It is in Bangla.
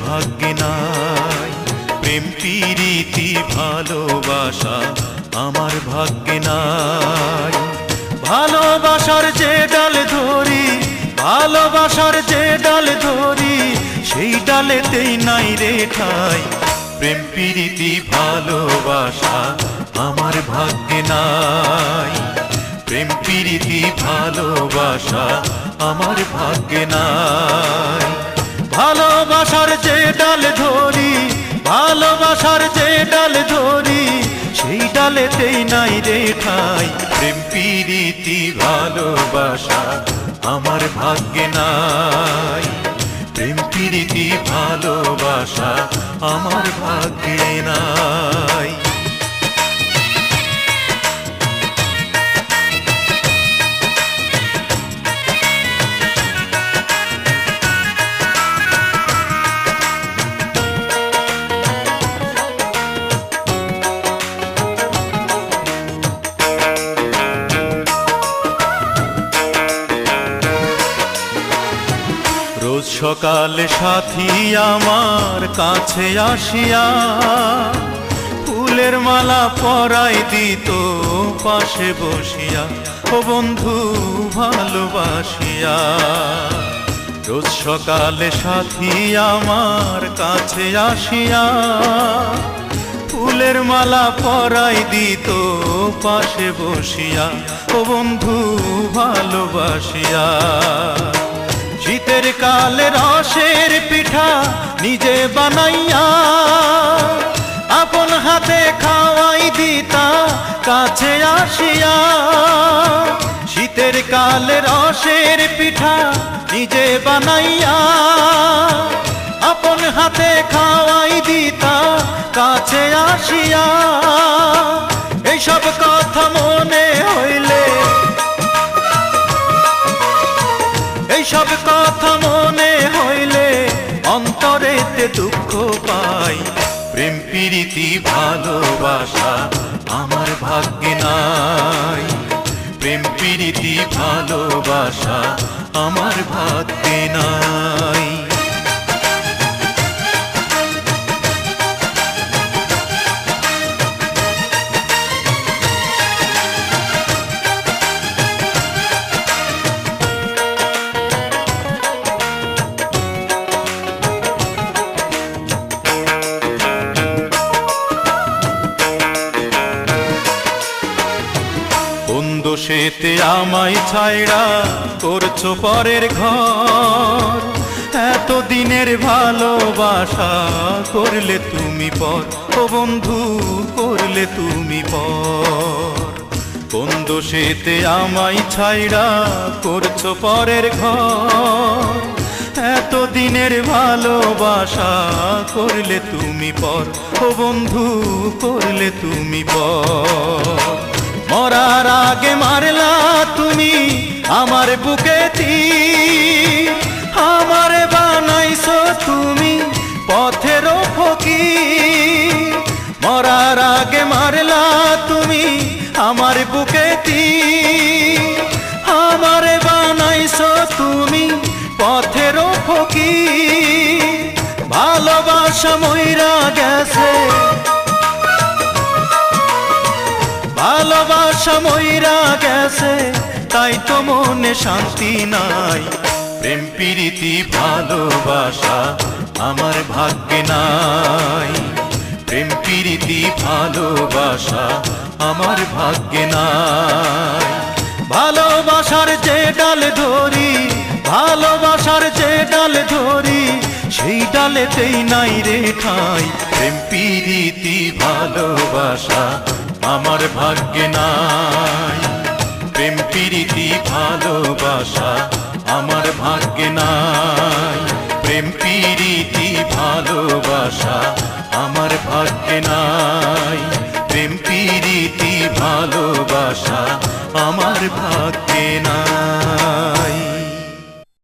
ভাগ্যে নাই। প্রেম প্রীতি ভালোবাসা আমার ভাগ্যে নাই। ভালোবাসার যে ডাল ধরি, ভালোবাসার যে ডাল ধরি, সেই ডালেতেই নাই রে ঠাই। প্রেম প্রীতি ভালোবাসা আমার ভাগ্যে নাই। প্রেম প্রীতি ভালোবাসা আমার ভাগ্যে নাই। ভালোবাসার যে ডাল ধরি, ভালোবাসার যে ডাল ধরি, সেই ডালেতেই নাই রে ঠাই। প্রেম প্রীতি ভালোবাসা আমার ভাগ্যে নাই। প্রেম প্রীতি ভালোবাসা আমার ভাগ্যে নাই। রোজ সকালে সাথী আমার কাছে আসিয়া ফুলের মালা পরাই দিত পাশে বসিয়া, ও বন্ধু ভালোবাসিয়া। রোজ সকালে সাথী আমার কাছে আসিয়া ফুলের মালা পরাই দিত পাশে বসিয়া, ও বন্ধু ভালোবাসিয়া। শীতের কালে রসের পিঠা নিজে বানাইয়া আপন হাতে খাওয়াই দিতা কাছে আসিয়া। শীতের কালে রসের পিঠা নিজে বানাইয়া আপন হাতে খাওয়াই দিতা কাছে আসিয়া। এইসব কথা মনে হইলে, এইসব কথা মনে হইলে অন্তরেতে দুঃখ পাই। প্রেম প্রীতি ভালোবাসা আমার ভাগ্যে নাই। প্রেম প্রীতি ভালোবাসা আমার ভাগ্যে নাই। দোষেতে আমায় ছাইড়া করছো পরের ঘর, এত দিনের ভালোবাসা করলে তুমি পর, ও বন্ধু করলে তুমি পর। কোন দোষেতে আমায় ছাইড়া করছো পরের ঘর, এত দিনের ভালোবাসা করলে তুমি পর, ও বন্ধু করলে তুমি পর। মরার আগে মারলা তুমি আমার বুকে তীর, আমারে বানাইছো তুমি পথের ফকির। মরার আগে মারলা তুমি আমার বুকে তীর, আমারে বানাইছো তুমি পথের ফকির। ভালোবাসা মইরা গেছে, ভালোবাসা মইরা গেছে, তাই তো মনে শান্তি নাই। প্রেম প্রীতি ভালোবাসা আমার ভাগ্যে নাই। প্রেম প্রীতি ভালোবাসা আমার ভাগ্যে নাই। ভালোবাসার যে ডাল ধরি, ভালোবাসার যে ডাল ধরি, সেই ডালেতেই নাই রে ঠাই। প্রেম প্রীতি ভালোবাসা আমার ভাগ্যে নাই। প্রেম প্রীতি ভালোবাসা আমার ভাগ্যে নাই। প্রেম প্রীতি ভালোবাসা আমার ভাগ্যে নাই। প্রেম প্রীতি ভালোবাসা আমার ভাগ্যে নাই।